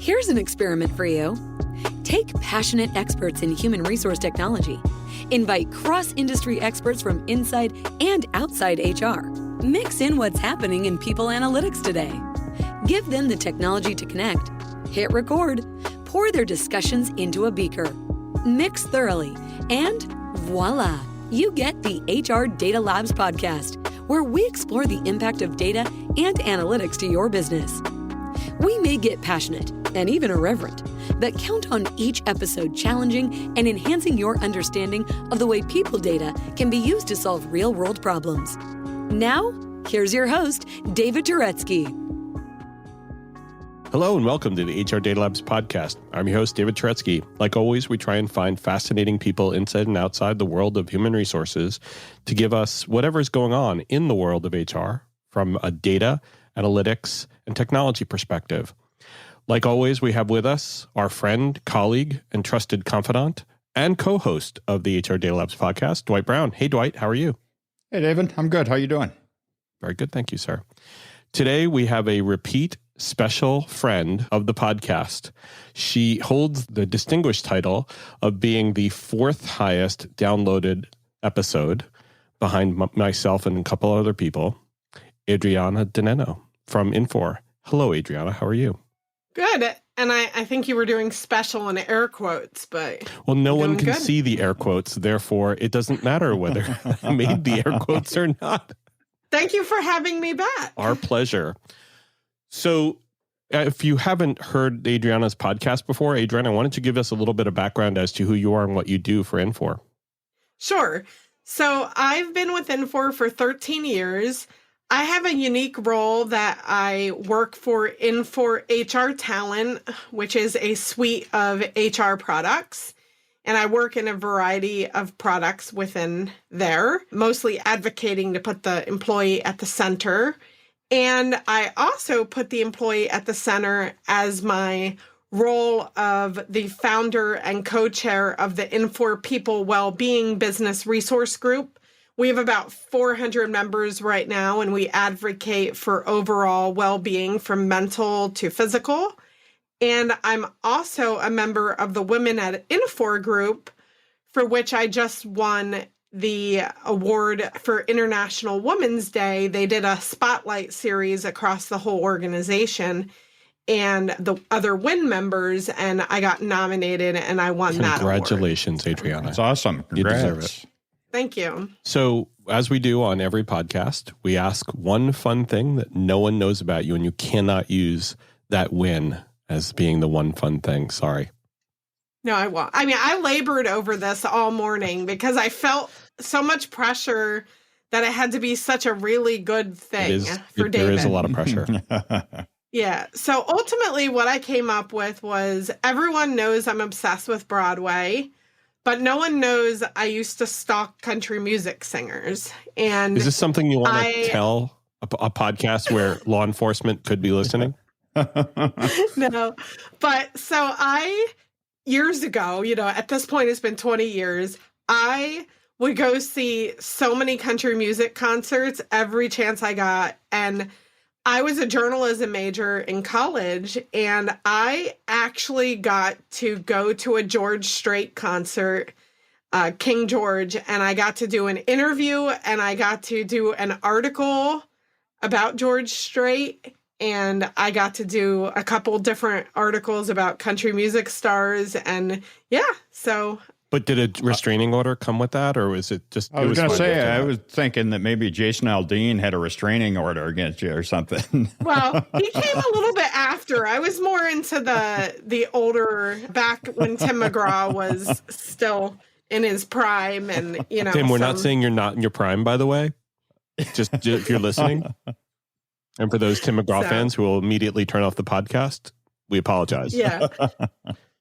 Here's an experiment for you. Take passionate experts in human resource technology. Invite cross-industry experts from inside and outside HR. Mix in what's happening in people analytics today. Give them the technology to connect. Hit record. Pour their discussions into a beaker. Mix thoroughly. And voila, you get the HR Data Labs podcast, where we explore the impact of data and analytics to your business. We may get passionate and even irreverent, but count on each episode challenging and enhancing your understanding of the way people data can be used to solve real-world problems. Now, here's your host, David Turetsky. Hello and welcome to the HR Data Labs podcast. I'm your host, David Turetsky. Like always, we try and find fascinating people inside and outside the world of human resources to give us whatever is going on in the world of HR from a data, analytics, and technology perspective. Like always, we have with us our friend, colleague, and trusted confidant and co-host of the HR Data Labs podcast, Dwight Brown. Hey, Dwight, how are you? Hey, David. I'm good. How are you doing? Very good. Thank you, sir. Today, we have a repeat special friend of the podcast. She holds the distinguished title of being the fourth highest downloaded episode behind myself and a couple other people, Adriana DiNenno from Infor. Hello, Adriana. How are you? Good. And I think you were doing special in air quotes, but... Well, no one can see the air quotes. Therefore, it doesn't matter whether I made the air quotes or not. Thank you for having me back. Our pleasure. So if you haven't heard Adriana's podcast before, Adriana, why don't you give us a little bit of background as to who you are and what you do for Infor? Sure. So I've been with Infor for 13 years. I have a unique role that I work for Infor HR Talent, which is a suite of HR products. And I work in a variety of products within there, mostly advocating to put the employee at the center. And I also put the employee at the center as my role of the founder and co-chair of the Infor People Wellbeing business resource group. We have about 400 members right now, and we advocate for overall well-being from mental to physical. And I'm also a member of the Women at Infor group, for which I just won the award for International Women's Day. They did a spotlight series across the whole organization and the other WIN members, and I got nominated and I won that award. Congratulations, Adriana. That's awesome. Congrats. You deserve it. Thank you. So, as we do on every podcast, we ask one fun thing that no one knows about you, and you cannot use that win as being the one fun thing. Sorry. No, I won't. I mean, I labored over this all morning because I felt so much pressure that it had to be such a really good thing for David. There is a lot of pressure. Yeah. So ultimately what I came up with was everyone knows I'm obsessed with Broadway, but no one knows I used to stalk country music singers. And is this something you want to tell a podcast where law enforcement could be listening? No. But so years ago, at this point, it's been 20 years, I would go see so many country music concerts every chance I got. And I was a journalism major in college, and I actually got to go to a George Strait concert, King George, and I got to do an interview, and I got to do an article about George Strait, and I got to do a couple different articles about country music stars, and yeah, so... But did a restraining order come with that, or was it just... I was going to say, I was thinking that maybe Jason Aldean had a restraining order against you or something. Well, he came a little bit after. I was more into the older, back when Tim McGraw was still in his prime, and, Tim, we're not saying you're not in your prime, by the way. Just if you're listening. And for those Tim McGraw fans who will immediately turn off the podcast, we apologize. Yeah.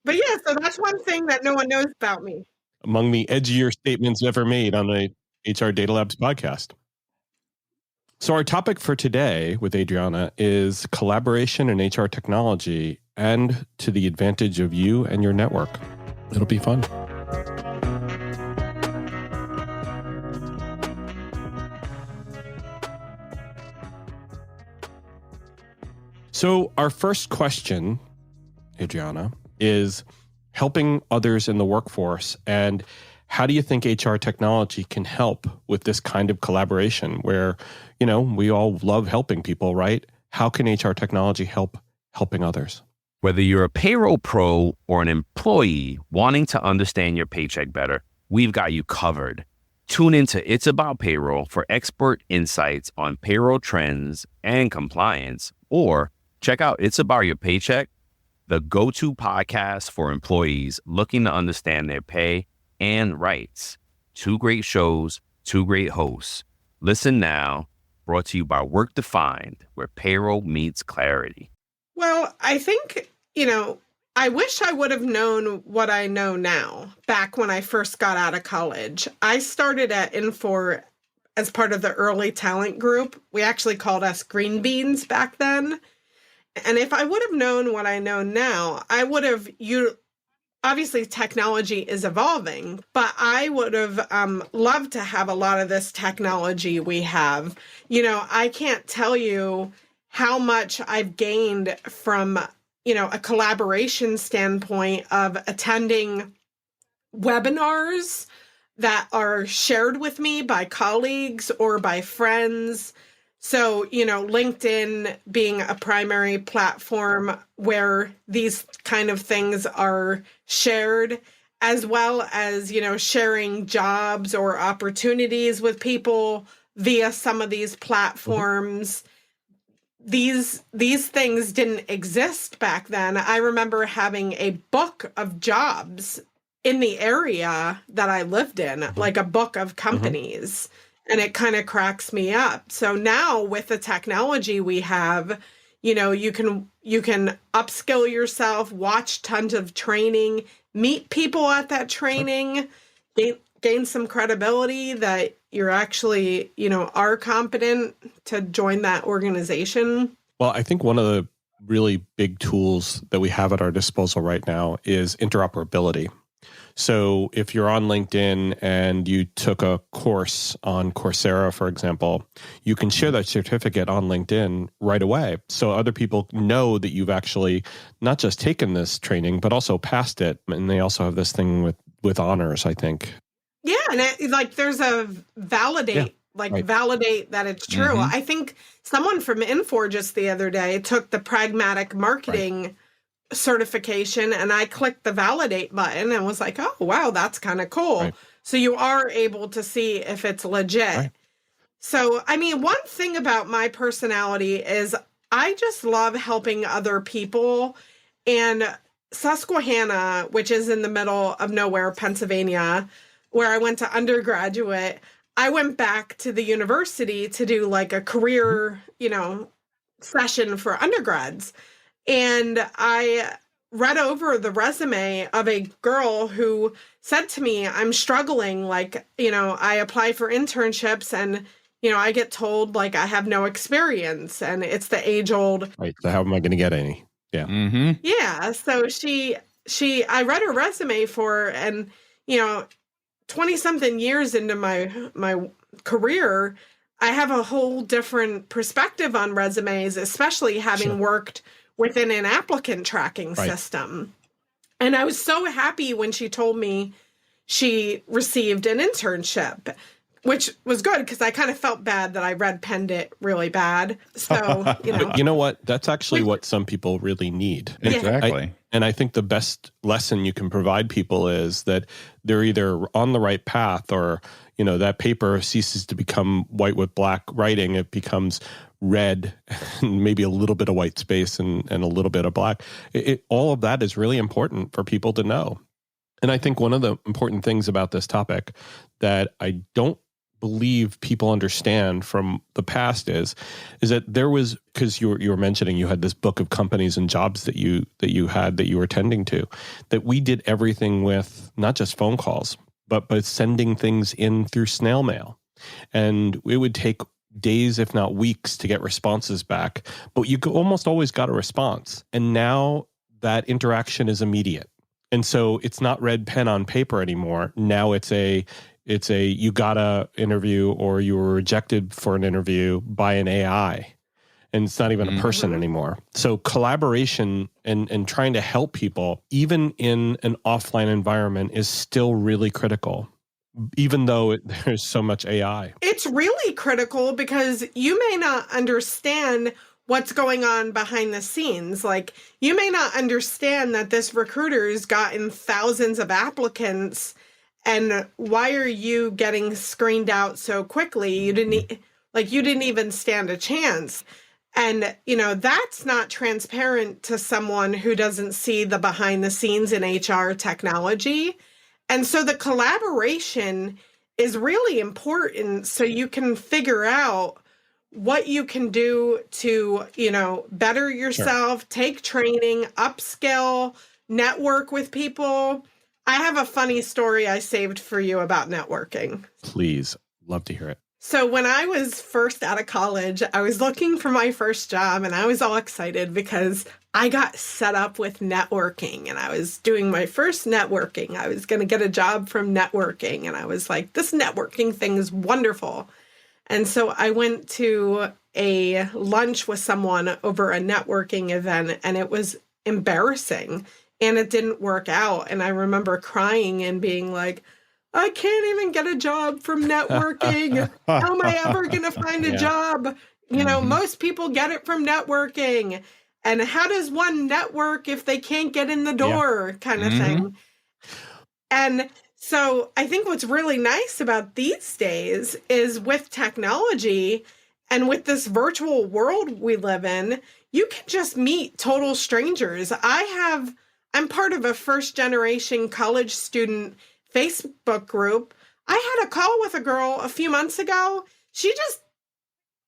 But yeah, so that's one thing that no one knows about me. Among the edgier statements ever made on the HR Data Labs podcast. So our topic for today with Adriana is collaboration in HR technology and to the advantage of you and your network. It'll be fun. So our first question, Adriana, is helping others in the workforce. And how do you think HR technology can help with this kind of collaboration where, we all love helping people, right? How can HR technology help helping others? Whether you're a payroll pro or an employee wanting to understand your paycheck better, we've got you covered. Tune into It's About Payroll for expert insights on payroll trends and compliance, or check out It's About Your Paycheck, the go-to podcast for employees looking to understand their pay and rights. 2 great shows, 2 great hosts. Listen now, brought to you by Work Defined, where payroll meets clarity. Well, I think, I wish I would have known what I know now back when I first got out of college. I started at Infor as part of the early talent group. We actually called us green beans back then. And if I would have known what I know now, I would have, obviously technology is evolving, but I would have loved to have a lot of this technology we have. I can't tell you how much I've gained from, a collaboration standpoint of attending webinars that are shared with me by colleagues or by friends. So, LinkedIn being a primary platform where these kind of things are shared, as well as, sharing jobs or opportunities with people via some of these platforms. These things didn't exist back then. I remember having a book of jobs in the area that I lived in, like a book of companies. And it kind of cracks me up. So now with the technology we have, you can upskill yourself, watch tons of training, meet people at that training, gain some credibility that you're actually, are competent to join that organization. Well, I think one of the really big tools that we have at our disposal right now is interoperability. So if you're on LinkedIn and you took a course on Coursera, for example, you can share that certificate on LinkedIn right away. So other people know that you've actually not just taken this training, but also passed it. And they also have this thing with honors, I think. Yeah. And there's a validate, validate that it's true. Mm-hmm. I think someone from Infor just the other day took the pragmatic marketing certification, and I clicked the validate button and was like, oh, wow, that's kind of cool. Right. So you are able to see if it's legit. Right. So, one thing about my personality is I just love helping other people. And Susquehanna, which is in the middle of nowhere, Pennsylvania, where I went to undergraduate, I went back to the university to do like a career, session for undergrads. And I read over the resume of a girl who said to me, I'm struggling. I apply for internships and, I get told I have no experience, and it's the age old. Right. So how am I going to get any? Yeah. Mm-hmm. Yeah. So I read her resume for her, and, 20 something years into my career, I have a whole different perspective on resumes, especially having worked within an applicant tracking system. And I was so happy when she told me she received an internship, which was good because I kind of felt bad that I penned it really bad. So, You know what? That's actually what some people really need. Exactly. And I think the best lesson you can provide people is that they're either on the right path or, that paper ceases to become white with black writing. It becomes red, maybe a little bit of white space and a little bit of black. All of that is really important for people to know. And I think one of the important things about this topic that I don't believe people understand from the past is that there was, because you were mentioning you had this book of companies and jobs that you were attending to, that we did everything with not just phone calls, but sending things in through snail mail. And it would take days, if not weeks, to get responses back. But you almost always got a response. And now that interaction is immediate. And so it's not red pen on paper anymore. Now it's a you got a interview or you were rejected for an interview by an AI. and it's not even a person anymore. So collaboration and trying to help people, even in an offline environment, is still really critical, even though there's so much AI. It's really critical because you may not understand what's going on behind the scenes. Like, you may not understand that this recruiter's gotten thousands of applicants, and why are you getting screened out so quickly? You didn't even stand a chance. And, that's not transparent to someone who doesn't see the behind the scenes in HR technology. And so the collaboration is really important so you can figure out what you can do to, better yourself, take training, upskill, network with people. I have a funny story I saved for you about networking. Please. Love to hear it. So when I was first out of college, I was looking for my first job, and I was all excited because I got set up with networking, and I was doing my first networking. I was going to get a job from networking, and I was like, this networking thing is wonderful. And so I went to a lunch with someone over a networking event, and it was embarrassing, and it didn't work out. And I remember crying and being like, I can't even get a job from networking. How am I ever going to find a job? Most people get it from networking. And how does one network if they can't get in the door, kind of thing? And so I think what's really nice about these days is with technology and with this virtual world we live in, you can just meet total strangers. I'm part of a first generation college student Facebook group. I had a call with a girl a few months ago. She just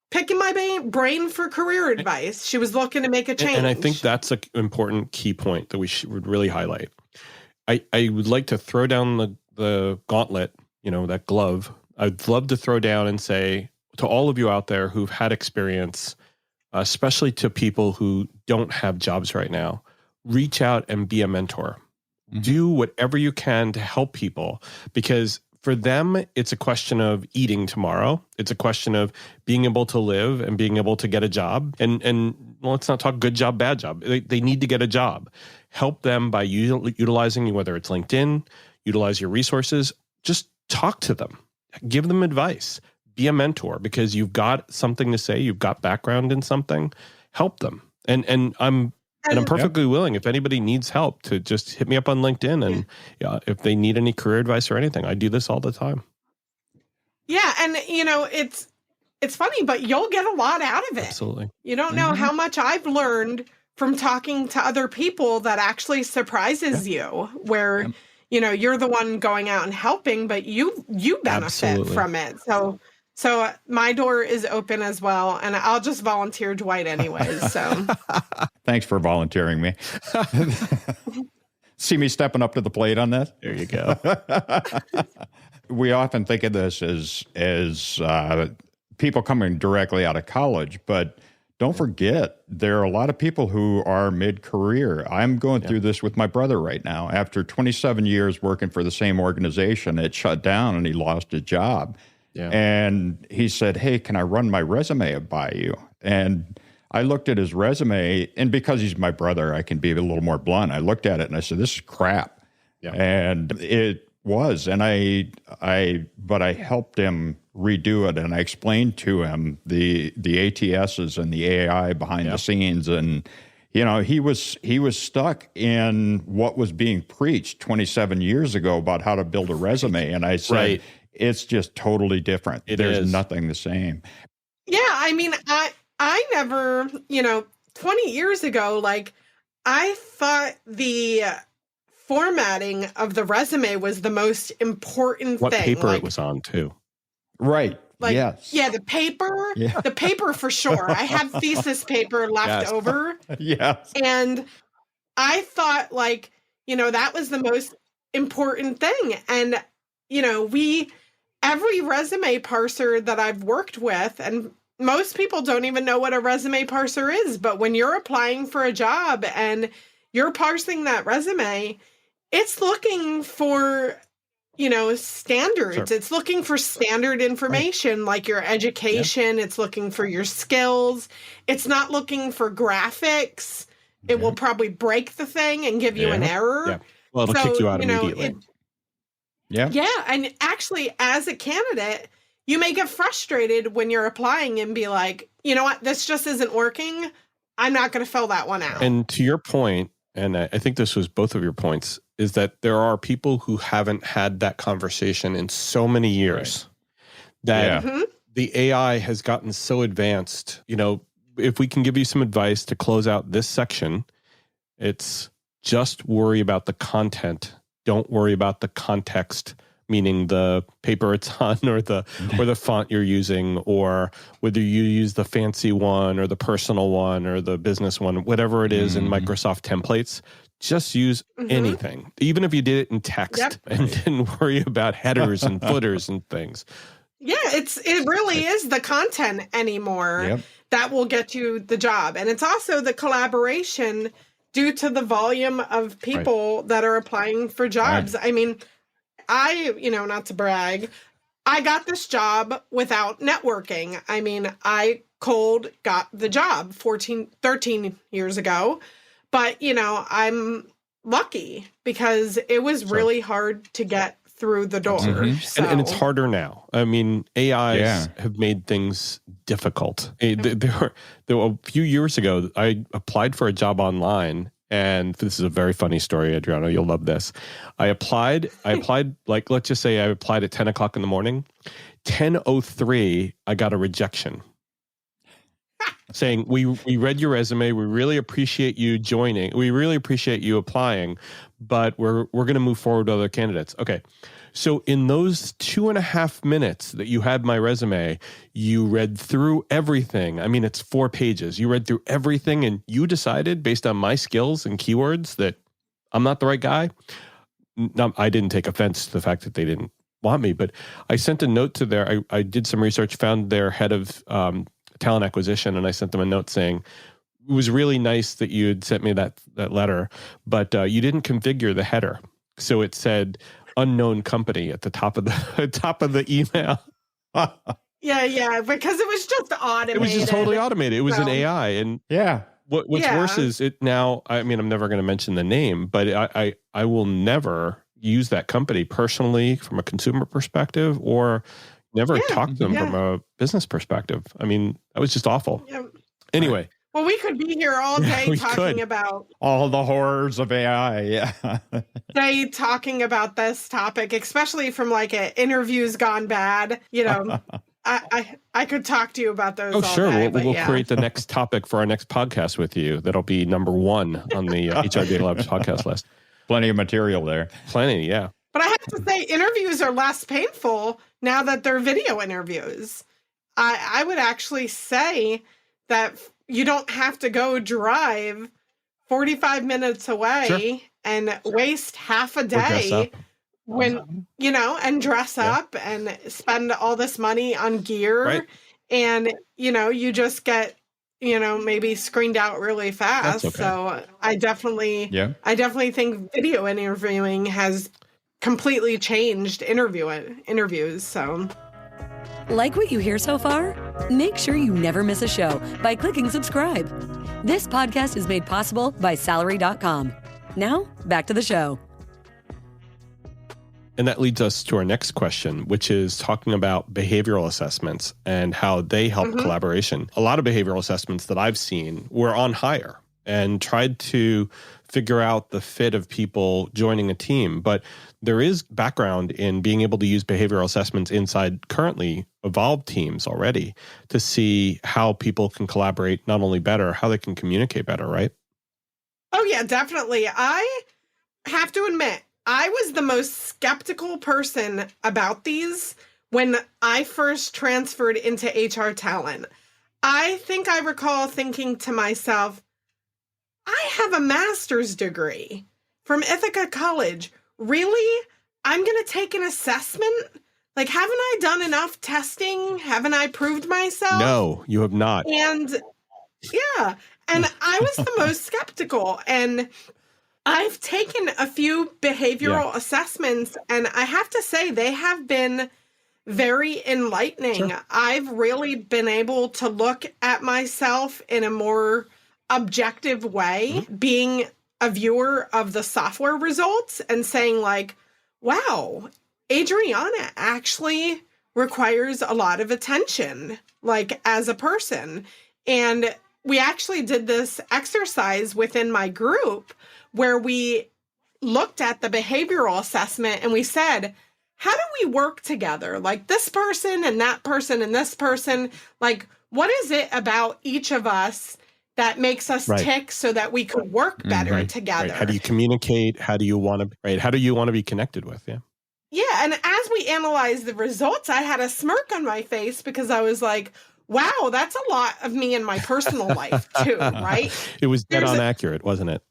picking my brain for career advice. She was looking to make a change. And I think that's an important key point that we would really highlight. I would like to throw down the gauntlet, that glove. I'd love to throw down and say to all of you out there who've had experience, especially to people who don't have jobs right now, reach out and be a mentor. Do whatever you can to help people, because for them, it's a question of eating tomorrow. It's a question of being able to live and being able to get a job. And let's not talk good job, bad job. They need to get a job. Help them by utilizing, whether it's LinkedIn, utilize your resources. Just talk to them. Give them advice. Be a mentor, because you've got something to say. You've got background in something. Help them. And I'm perfectly willing, if anybody needs help, to just hit me up on LinkedIn. And if they need any career advice or anything, I do this all the time. Yeah. And, it's funny, but you'll get a lot out of it. Absolutely. You don't know how much I've learned from talking to other people that actually surprises you, where, you're the one going out and helping, but you benefit from it. So my door is open as well, and I'll just volunteer Dwight anyways. So thanks for volunteering me. See me stepping up to the plate on that? There you go. We often think of this as people coming directly out of college, but don't forget, there are a lot of people who are mid-career. I'm going through this with my brother right now. After 27 years working for the same organization, it shut down and he lost his job. Yeah. And he said, hey, can I run my resume by you? And I looked at his resume, and because he's my brother, I can be a little more blunt. I looked at it and I said, this is crap. Yeah. And it was. And but I helped him redo it, and I explained to him the ATSs and the AI behind the scenes. And, he was stuck in what was being preached 27 years ago about how to build a resume. And I said, it's just totally different. There's nothing the same. Yeah. I mean, I never, 20 years ago, I thought the formatting of the resume was the most important thing. What paper it was on too. Right. Yes. Yeah, the paper for sure. I had thesis paper left over. Yes. And I thought that was the most important thing. And, every resume parser that I've worked with, and most people don't even know what a resume parser is, but when you're applying for a job and you're parsing that resume, it's looking for standards. Sure. It's looking for standard information like your education. It's looking for your skills. It's not looking for graphics. It will probably break the thing and give you an error. Yeah. Well, it'll kick you out immediately. Yeah. And actually, as a candidate, you may get frustrated when you're applying and be like, you know what, this just isn't working. I'm not going to fill that one out. And to your point, and I think this was both of your points, is that there are people who haven't had that conversation in so many years that the AI has gotten so advanced. If we can give you some advice to close out this section, it's just worry about the content. Don't worry about the context, meaning the paper it's on or the font you're using, or whether you use the fancy one or the personal one or the business one, whatever it is in Microsoft templates. Just use anything, even if you did it in text and didn't worry about headers and footers and things. Yeah, it really is the content anymore that will get you the job. And it's also the collaboration due to the volume of people that are applying for jobs. I mean, not to brag, I got this job without networking. I mean, I cold got the job 13 years ago, but I'm lucky because it was really hard to get through the door. So. And it's harder now. I mean, AIs have made things difficult. There were a few years ago, I applied for a job online. And this is a very funny story, Adriana. You'll love this. I applied like, let's just say I applied at 10 o'clock in the morning. 10:03, I got a rejection saying, we read your resume. We really appreciate you joining. We really appreciate you applying, but we're going to move forward with other candidates. Okay. So in those 2.5 minutes that you had my resume, you read through everything. I mean, it's 4 pages. You read through everything and you decided based on my skills and keywords that I'm not the right guy. No, I didn't take offense to the fact that they didn't want me, but I sent a note to I did some research, found their head of talent acquisition, and I sent them a note saying, it was really nice that you had sent me that letter, but you didn't configure the header. So it said, unknown company at the top of the email. Yeah, because it was just automated. It was just totally automated. It was an AI, and what's worse is it now. I mean, I'm never going to mention the name, but I will never use that company personally from a consumer perspective, or never talk to them from a business perspective. I mean, that was just awful. Yeah. Anyway. Well, we could be here all day talking about all the horrors of AI. Day talking about this topic, especially from like interviews gone bad. I could talk to you about those. Oh, all sure. day, We'll create the next topic for our next podcast with you. That'll be number 1 on the HR Data Labs podcast list. Plenty of material there. Plenty, yeah. But I have to say, interviews are less painful now that they're video interviews. I would actually say that you don't have to go drive 45 minutes away and waste half a day when, and dress up and spend all this money on gear. Right. And, you just get, maybe screened out really fast. Okay. So I definitely think video interviewing has completely changed interviews. So. Like what you hear so far? Make sure you never miss a show by clicking subscribe. This podcast is made possible by Salary.com. Now, back to the show. And that leads us to our next question, which is talking about behavioral assessments and how they help collaboration. A lot of behavioral assessments that I've seen were on hire and tried to figure out the fit of people joining a team. But there is background in being able to use behavioral assessments inside currently evolved teams already to see how people can collaborate not only better, how they can communicate better, right? Oh, yeah, definitely. I have to admit, I was the most skeptical person about these when I first transferred into HR talent. I think I recall thinking to myself, I have a master's degree from Ithaca College. Really? I'm going to take an assessment? Like, haven't I done enough testing? Haven't I proved myself? No, you have not. And I was the most skeptical. And I've taken a few behavioral assessments, and I have to say they have been very enlightening. Sure. I've really been able to look at myself in a more objective way, being a viewer of the software results and saying like, wow, Adriana actually requires a lot of attention, like as a person. And we actually did this exercise within my group where we looked at the behavioral assessment and we said, how do we work together? Like this person and that person and this person, like what is it about each of us that makes us tick so that we could work better together? Right. How do you communicate? How do you want to, how do you want to be connected with? Yeah. Yeah. And as we analyzed the results, I had a smirk on my face because I was like, wow, that's a lot of me in my personal life too, right? It was dead on accurate, wasn't it?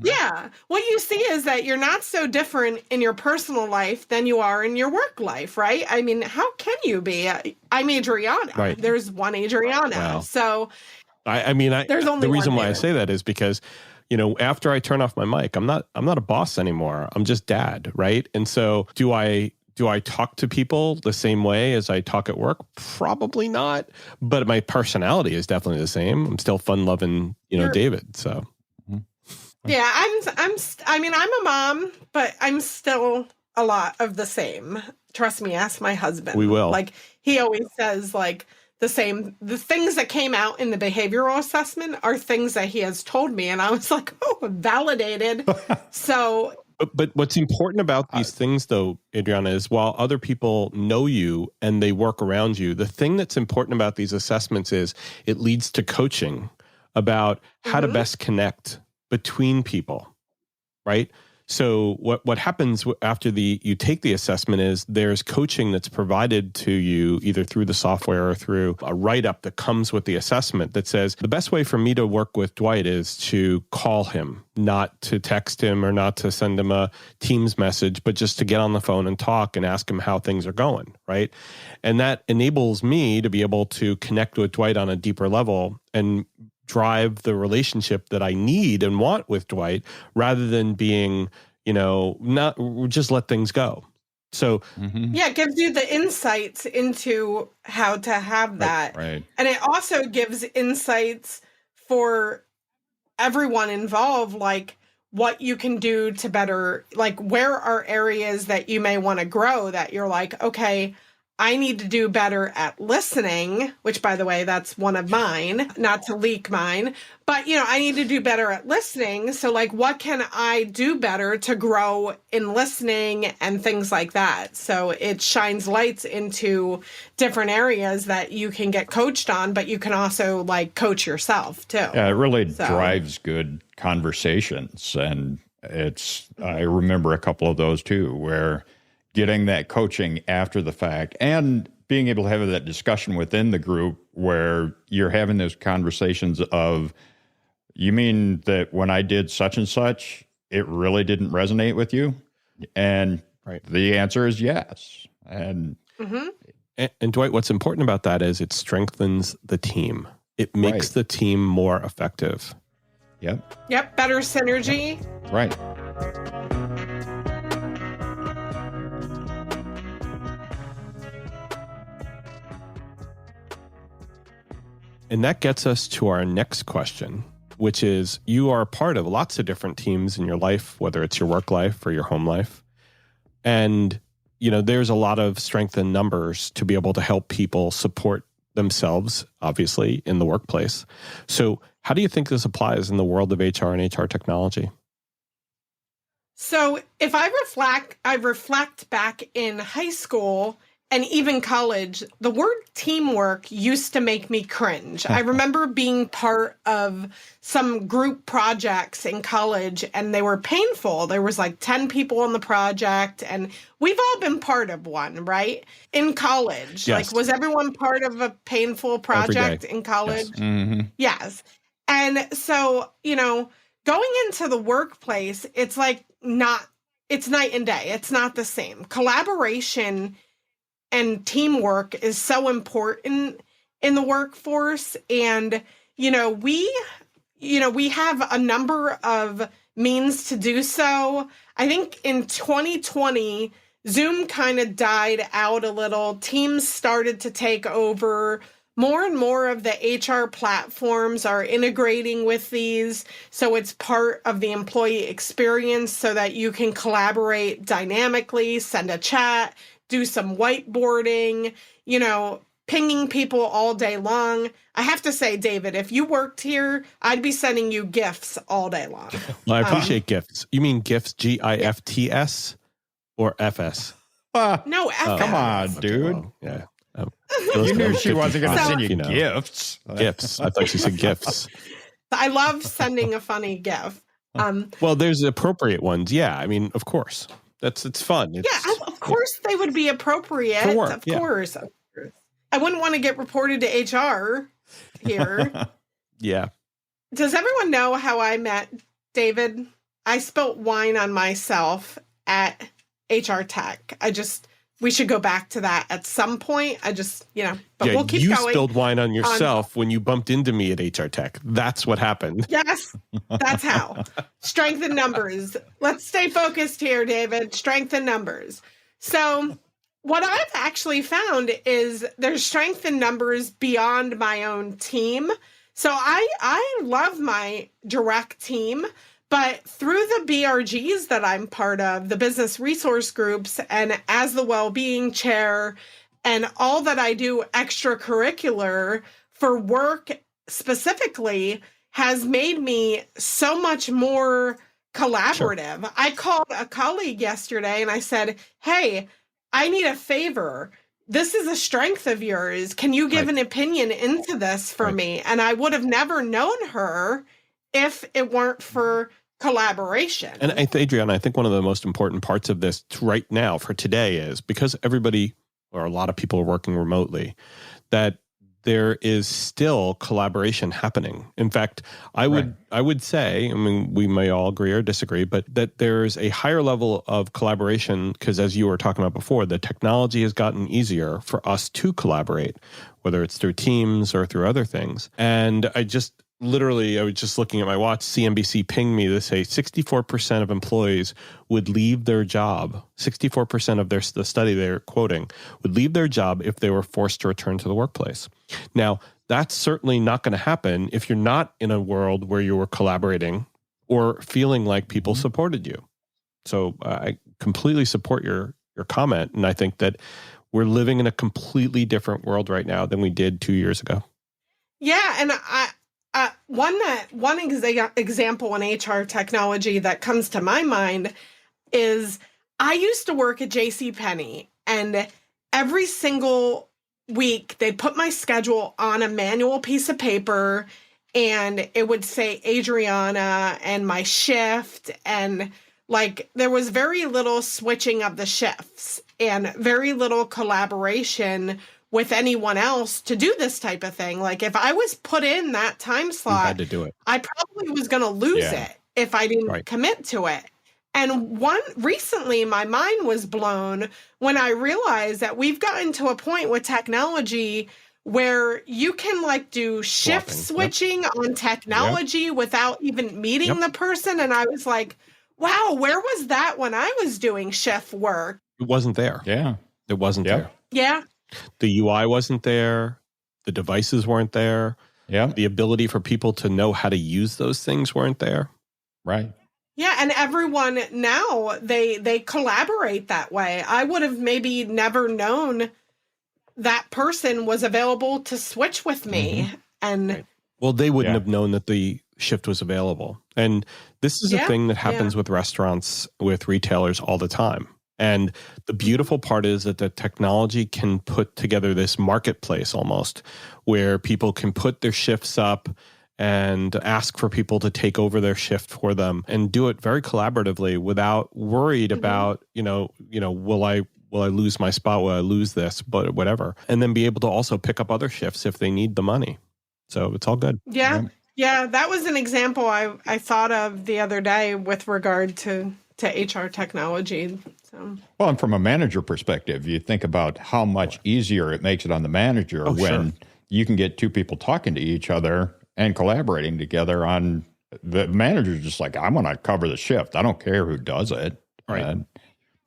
Yeah. What you see is that you're not so different in your personal life than you are in your work life, right? I mean, how can you be? I'm Adriana. Right. There's one Adriana. Wow. So there's only the reason why I say that is because, after I turn off my mic, I'm not a boss anymore. I'm just dad, right? And so do I talk to people the same way as I talk at work? Probably not. But my personality is definitely the same. I'm still fun-loving, David. So. Yeah, I'm a mom, but I'm still a lot of the same. Trust me, ask my husband. We will. Like he always says like the things that came out in the behavioral assessment are things that he has told me. And I was like, oh, validated. So But what's important about these things, though, Adriana, is while other people know you and they work around you, the thing that's important about these assessments is it leads to coaching about how to best connect between people, right? So what happens after you take the assessment is there's coaching that's provided to you either through the software or through a write-up that comes with the assessment that says the best way for me to work with Dwight is to call him, not to text him or not to send him a Teams message, but just to get on the phone and talk and ask him how things are going, right? And that enables me to be able to connect with Dwight on a deeper level and drive the relationship that I need and want with Dwight rather than being, not just let things go. So it gives you the insights into how to have that. Right. And it also gives insights for everyone involved, like what you can do to better, like where are areas that you may want to grow that you're like, okay, I need to do better at listening, which, by the way, that's one of mine, not to leak mine. But, I need to do better at listening. So, like, what can I do better to grow in listening and things like that? So it shines lights into different areas that you can get coached on, but you can also, like, coach yourself, too. Yeah, it really drives good conversations. And I remember a couple of those, too, where getting that coaching after the fact and being able to have that discussion within the group where you're having those conversations of, you mean that when I did such and such, it really didn't resonate with you? And the answer is yes. And Dwight, what's important about that is it strengthens the team. It makes the team more effective. Yep. Better synergy. Right. And that gets us to our next question, which is you are a part of lots of different teams in your life, whether it's your work life or your home life. And, there's a lot of strength in numbers to be able to help people support themselves, obviously, in the workplace. So how do you think this applies in the world of HR and HR technology? So if I reflect back in high school and even college, the word teamwork used to make me cringe. I remember being part of some group projects in college and they were painful. There was like 10 people on the project and we've all been part of one, right? In college. Yes. Like, was everyone part of a painful project in college? Yes. Mm-hmm. Yes. And so, going into the workplace, it's like it's night and day. It's not the same. Collaboration and teamwork is so important in the workforce. And, we have a number of means to do so. I think in 2020, Zoom kind of died out a little. Teams started to take over. More and more of the HR platforms are integrating with these. So it's part of the employee experience so that you can collaborate dynamically, send a chat, do some whiteboarding, pinging people all day long. I have to say, David, if you worked here, I'd be sending you GIFs all day long. Well, I appreciate GIFs. You mean GIFs, GIFTS or FS? No, FS. Come on, dude. Well, yeah. You knew she wasn't going to send you know. gifts. GIFs. I thought she said GIFs. I love sending a funny GIF. Well, there's appropriate ones. Yeah. I mean, of course. It's fun. Of course they would be appropriate. For work, of course. I wouldn't want to get reported to HR here. Yeah. Does everyone know how I met David? I spilt wine on myself at HR Tech. We should go back to that at some point. But we'll keep going. You spilled wine on yourself when you bumped into me at HR Tech. That's what happened. Yes, that's how. Strength in numbers. Let's stay focused here, David. Strength in numbers. So what I've actually found is there's strength in numbers beyond my own team. So I love my direct team. But through the BRGs that I'm part of, the business resource groups, and as the well-being chair, and all that I do extracurricular for work specifically has made me so much more collaborative. Sure. I called a colleague yesterday and I said, hey, I need a favor. This is a strength of yours. Can you give an opinion into this for me? And I would have never known her if it weren't for collaboration. And Adriana, I think one of the most important parts of this right now for today is because everybody or a lot of people are working remotely, that there is still collaboration happening. In fact, I would say, I mean, we may all agree or disagree, but that there's a higher level of collaboration because as you were talking about before, the technology has gotten easier for us to collaborate, whether it's through Teams or through other things. And I was just looking at my watch, CNBC pinged me to say 64% of employees would leave their job. 64% of the study they're quoting would leave their job if they were forced to return to the workplace. Now, that's certainly not going to happen if you're not in a world where you were collaborating or feeling like people supported you. So I completely support your comment. And I think that we're living in a completely different world right now than we did 2 years ago. Yeah. And one example in HR technology that comes to my mind is I used to work at JCPenney, and every single week they'd put my schedule on a manual piece of paper and it would say Adriana and my shift, and there was very little switching of the shifts and very little collaboration with anyone else to do this type of thing. If I was put in that time slot, had to do it. I probably was going to lose it if I didn't commit to it. And recently my mind was blown when I realized that we've gotten to a point with technology where you can do shift switching on technology without even meeting the person. And I was like, wow, where was that when I was doing shift work? It wasn't there. Yeah. It wasn't there. Yeah. The UI wasn't there. The devices weren't there. Yeah. The ability for people to know how to use those things weren't there. Right. Yeah. And everyone now, they collaborate that way. I would have maybe never known that person was available to switch with me. Mm-hmm. And well, they wouldn't have known that the shift was available. And this is a thing that happens with restaurants, with retailers all the time. And the beautiful part is that the technology can put together this marketplace almost where people can put their shifts up and ask for people to take over their shift for them and do it very collaboratively without worried about, will I lose my spot? Will I lose this? But whatever. And then be able to also pick up other shifts if they need the money. So it's all good. Yeah. Yeah. That was an example I thought of the other day with regard to HR technology. So. Well, and from a manager perspective, you think about how much easier it makes it on the manager when you can get two people talking to each other and collaborating together on the manager's just like, I'm going to cover the shift. I don't care who does it. Right.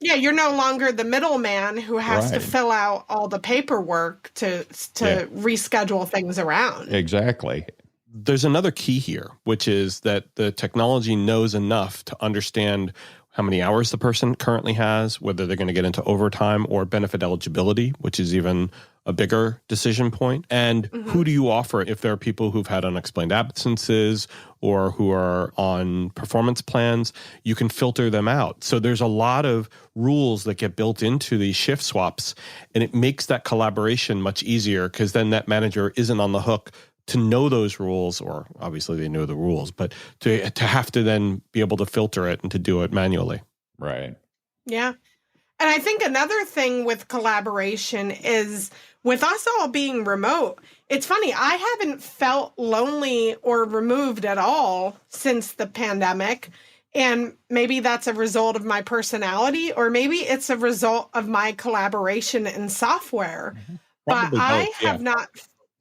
Yeah, you're no longer the middleman who has to fill out all the paperwork to reschedule things around. Exactly. There's another key here, which is that the technology knows enough to understand how many hours the person currently has, whether they're going to get into overtime or benefit eligibility, which is even a bigger decision point. And who do you offer if there are people who've had unexplained absences or who are on performance plans? You can filter them out. So there's a lot of rules that get built into these shift swaps, and it makes that collaboration much easier because then that manager isn't on the hook to know those rules, or obviously they know the rules, but to have to then be able to filter it and to do it manually. Right. Yeah. And I think another thing with collaboration is with us all being remote, it's funny, I haven't felt lonely or removed at all since the pandemic. And maybe that's a result of my personality, or maybe it's a result of my collaboration in software. Probably but I both, have not.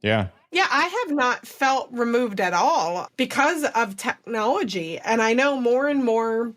Yeah. Yeah, I have not felt removed at all because of technology. And I know more and more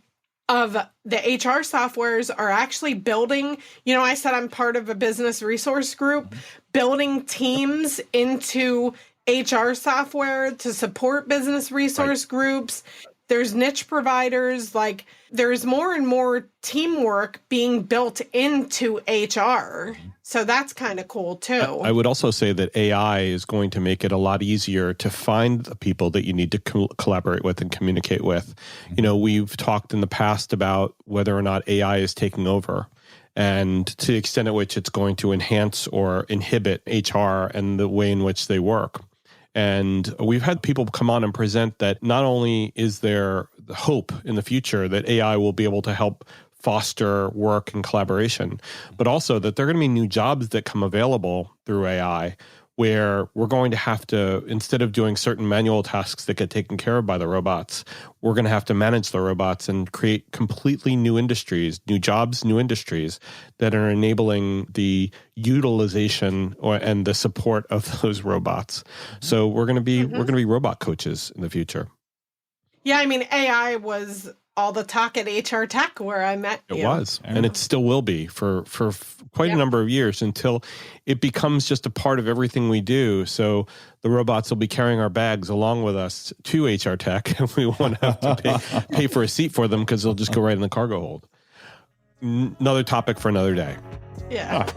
of the HR softwares are actually building, I said I'm part of a business resource group, building teams into HR software to support business resource groups. There's niche providers, like there's more and more teamwork being built into HR. So that's kind of cool too. I would also say that AI is going to make it a lot easier to find the people that you need to collaborate with and communicate with. We've talked in the past about whether or not AI is taking over, and to the extent at which it's going to enhance or inhibit HR and the way in which they work. And we've had people come on and present that not only is there hope in the future that AI will be able to help foster work and collaboration, but also that there are going to be new jobs that come available through AI where we're going to have to, instead of doing certain manual tasks that get taken care of by the robots, we're going to have to manage the robots and create completely new industries, new jobs, new industries that are enabling the utilization and the support of those robots. So we're going to be robot coaches in the future. Yeah, I mean, AI was all the talk at HR Tech where I met you. It was, and it still will be for quite a number of years until it becomes just a part of everything we do. So the robots will be carrying our bags along with us to HR Tech, and we won't have to pay for a seat for them because they'll just go right in the cargo hold. Another topic for another day. Yeah.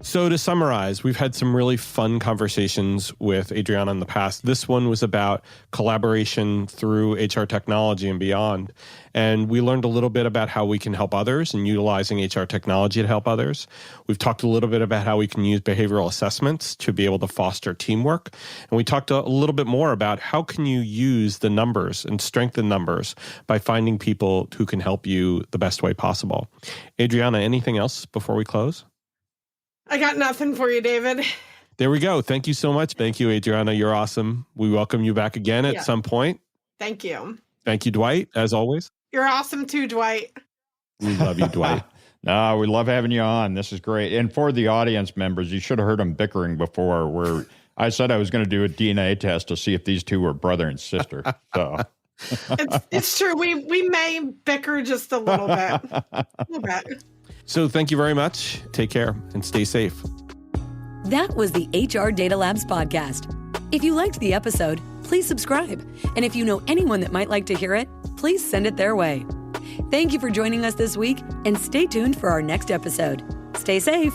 So to summarize, we've had some really fun conversations with Adriana in the past. This one was about collaboration through HR technology and beyond. And we learned a little bit about how we can help others and utilizing HR technology to help others. We've talked a little bit about how we can use behavioral assessments to be able to foster teamwork. And we talked a little bit more about how can you use the numbers and strengthen numbers by finding people who can help you the best way possible. Adriana, anything else before we close? I got nothing for you, David. There we go. Thank you so much. Thank you, Adriana. You're awesome. We welcome you back again at some point. Thank you. Thank you, Dwight, as always. You're awesome too, Dwight. We love you, Dwight. No, we love having you on. This is great. And for the audience members, you should have heard them bickering before where I said I was going to do a DNA test to see if these two were brother and sister. So it's true. We may bicker just a little bit. So thank you very much. Take care and stay safe. That was the HR Data Labs podcast. If you liked the episode, please subscribe. And if you know anyone that might like to hear it, please send it their way. Thank you for joining us this week, and stay tuned for our next episode. Stay safe.